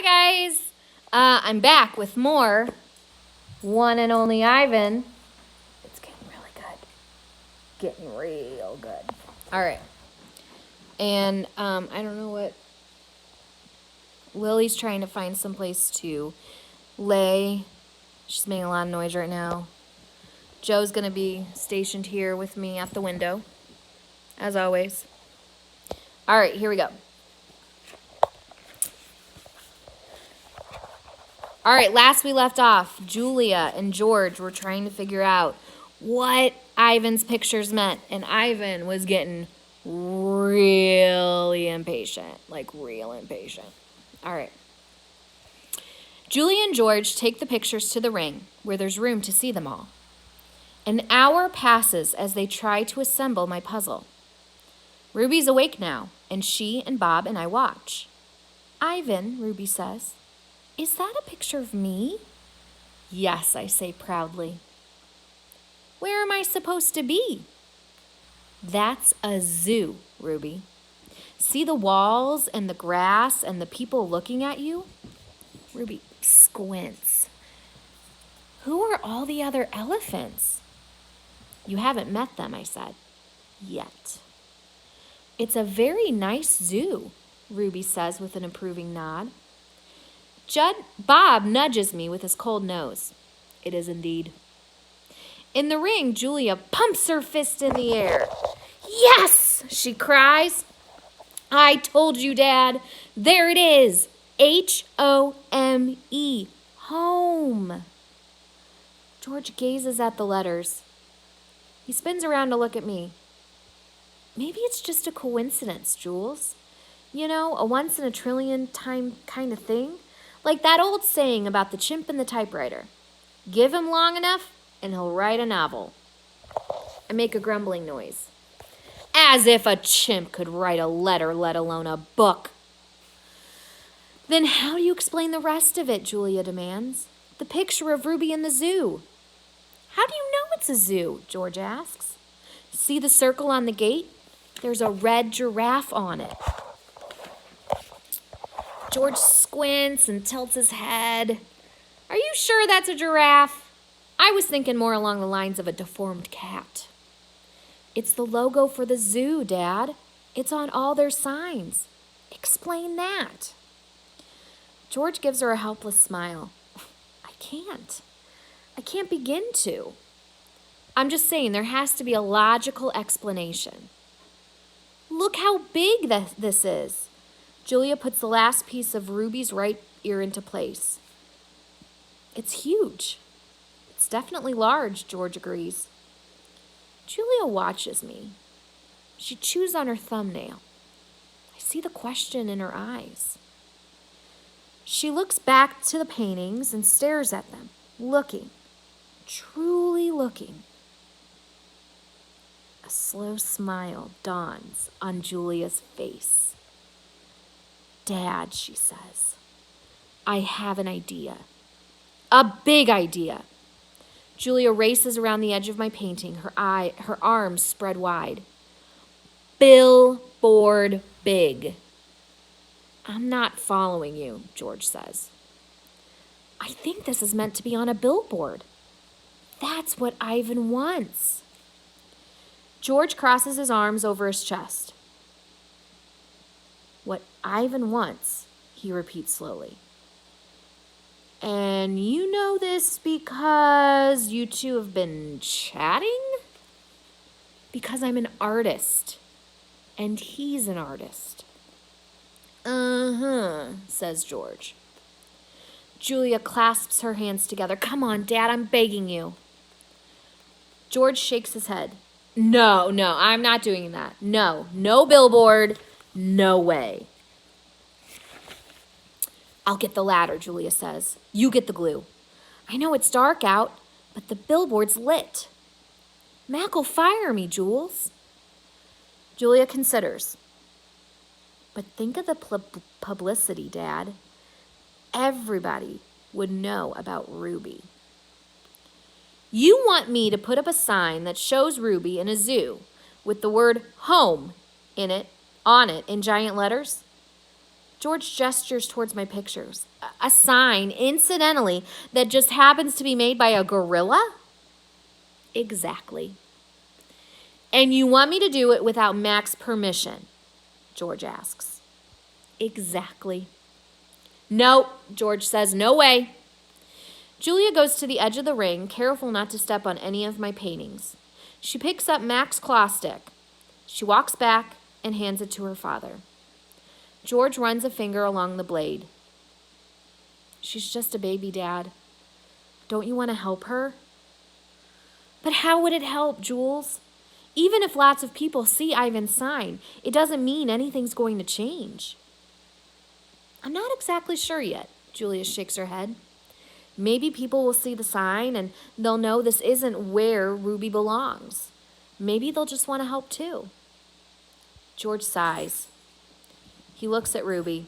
Hi guys, I'm back with more One and Only Ivan. It's getting really good, getting real good. All right, and I don't know what Lily's trying to find some place to lay. She's making a lot of noise right now. Joe's gonna be stationed here with me at the window, as always. All right, here we go. All right, last we left off, Julia and George were trying to figure out what Ivan's pictures meant, and Ivan was getting really impatient, like real impatient. All right. Julia and George take the pictures to the ring, where there's room to see them all. An hour passes as they try to assemble my puzzle. Ruby's awake now, and she and Bob and I watch. Ivan, Ruby says, "Is that a picture of me?" "Yes," I say proudly. "Where am I supposed to be?" "That's a zoo, Ruby. See the walls and the grass and the people looking at you?" Ruby squints. "Who are all the other elephants?" "You haven't met them," I said. "Yet." "It's a very nice zoo," Ruby says with an approving nod. Bob nudges me with his cold nose. It is indeed. In the ring, Julia pumps her fist in the air. "Yes!" she cries. "I told you, Dad. There it is. H-O-M-E. Home." George gazes at the letters. He spins around to look at me. "Maybe it's just a coincidence, Jules. You know, a once-in-a-trillion-time kind of thing. Like that old saying about the chimp and the typewriter. Give him long enough, and he'll write a novel." I make a grumbling noise. "As if a chimp could write a letter, let alone a book." "Then how do you explain the rest of it?" Julia demands. "The picture of Ruby in the zoo." "How do you know it's a zoo?" George asks. "See the circle on the gate? There's a red giraffe on it." George squints and tilts his head. "Are you sure that's a giraffe? I was thinking more along the lines of a deformed cat." "It's the logo for the zoo, Dad. It's on all their signs. Explain that." George gives her a helpless smile. I can't begin to. I'm just saying there has to be a logical explanation. Look how big this is. Julia puts the last piece of Ruby's right ear into place. "It's huge. It's definitely large," George agrees. Julia watches me. She chews on her thumbnail. I see the question in her eyes. She looks back to the paintings and stares at them, looking, truly looking. A slow smile dawns on Julia's face. "Dad," she says, "I have an idea. A big idea." Julia races around the edge of my painting, her arms spread wide. "Billboard big." "I'm not following you," George says. "I think this is meant to be on a billboard. That's what Ivan wants." George crosses his arms over his chest. "What Ivan wants," he repeats slowly. "And you know this because you two have been chatting?" "Because I'm an artist, and he's an artist." "Uh-huh," says George. Julia clasps her hands together. "Come on, Dad, I'm begging you." George shakes his head. No, I'm not doing that. No billboard. No way." "I'll get the ladder," Julia says. "You get the glue. I know it's dark out, but the billboard's lit. Mac will fire me, Jules." Julia considers. "But think of the publicity, Dad. Everybody would know about Ruby." "You want me to put up a sign that shows Ruby in a zoo with the word home on it in giant letters?" George gestures towards my pictures. A sign, incidentally, that just happens to be made by a gorilla? Exactly. And you want me to do it without Mac's permission? George asks. Exactly. No, George says, no way. Julia goes to the edge of the ring, careful not to step on any of my paintings. She picks up Mac's claw stick. She walks back and hands it to her father. George runs a finger along the blade. She's just a baby, Dad. Don't you want to help her? But how would it help, Jules? Even if lots of people see Ivan's sign, it doesn't mean anything's going to change. I'm not exactly sure yet, Julia shakes her head. Maybe people will see the sign and they'll know this isn't where Ruby belongs. Maybe they'll just want to help too. George sighs. He looks at Ruby.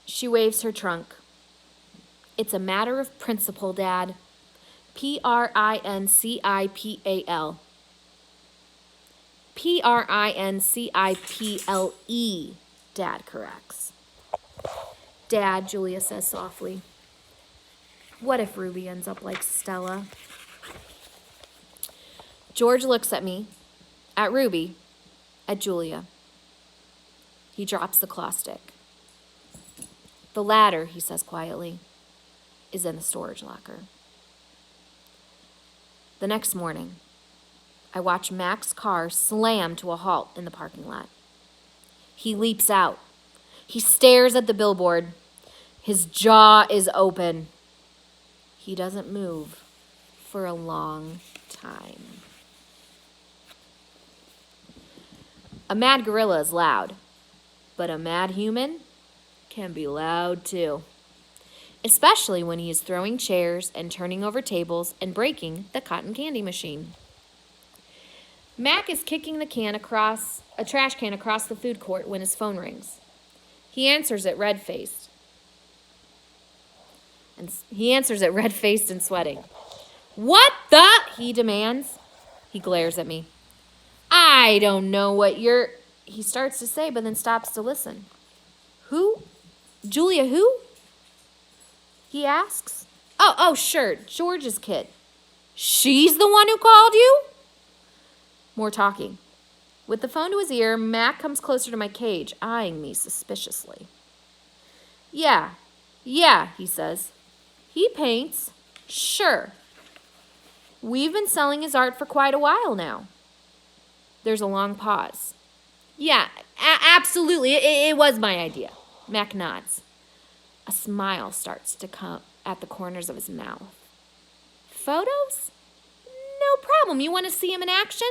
She waves her trunk. It's a matter of principle, Dad. Principal. Principle, Dad corrects. Dad, Julia says softly. What if Ruby ends up like Stella? George looks at me, at Ruby, at Julia. He drops the claw stick. The ladder, he says quietly, is in the storage locker. The next morning, I watch Mac's car slam to a halt in the parking lot. He leaps out. He stares at the billboard. His jaw is open. He doesn't move for a long time. A mad gorilla is loud, but a mad human can be loud too. Especially when he is throwing chairs and turning over tables and breaking the cotton candy machine. Mac is kicking a trash can across the food court when his phone rings. He answers it red-faced. And sweating. What the? He demands. He glares at me. I don't know what you're... He starts to say, but then stops to listen. Who? Julia, who? He asks. Oh, sure, George's kid. She's the one who called you? More talking. With the phone to his ear, Mac comes closer to my cage, eyeing me suspiciously. Yeah, he says. He paints. Sure. We've been selling his art for quite a while now. There's a long pause. Yeah, absolutely. It was my idea. Mac nods. A smile starts to come at the corners of his mouth. Photos? No problem. You want to see him in action?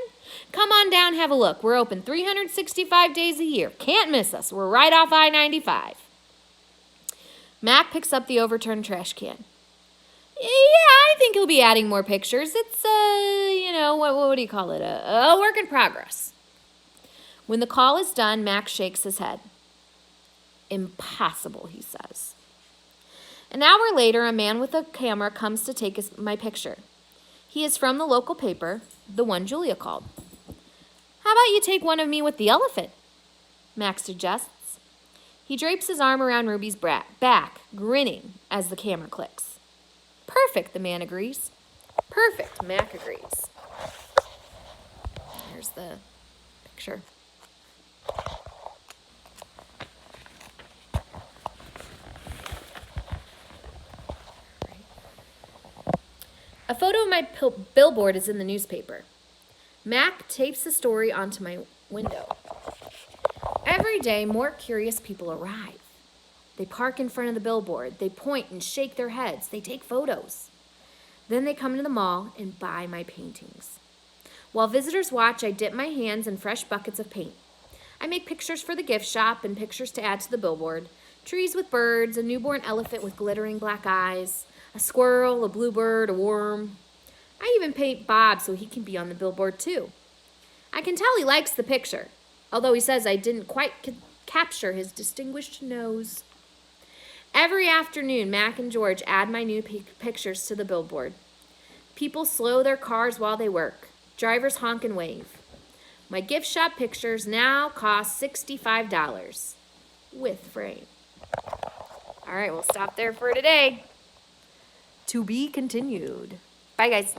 Come on down, have a look. We're open 365 days a year. Can't miss us. We're right off I-95. Mac picks up the overturned trash can. Yeah, I think he'll be adding more pictures. It's, what do you call it? A work in progress. When the call is done, Mac shakes his head. Impossible, he says. An hour later, a man with a camera comes to take my picture. He is from the local paper, the one Julia called. How about you take one of me with the elephant? Mac suggests. He drapes his arm around Ruby's back, grinning as the camera clicks. Perfect, the man agrees. Perfect, Mac agrees. Here's the picture. A photo of my billboard is in the newspaper. Mac tapes the story onto my window. Every day, more curious people arrive. They park in front of the billboard. They point and shake their heads. They take photos. Then they come to the mall and buy my paintings. While visitors watch, I dip my hands in fresh buckets of paint. I make pictures for the gift shop and pictures to add to the billboard. Trees with birds, a newborn elephant with glittering black eyes, a squirrel, a bluebird, a worm. I even paint Bob so he can be on the billboard too. I can tell he likes the picture, although he says I didn't quite capture his distinguished nose. Every afternoon, Mac and George add my new pictures to the billboard. People slow their cars while they work. Drivers honk and wave. My gift shop pictures now cost $65. with frame. All right, we'll stop there for today. To be continued. Bye, guys.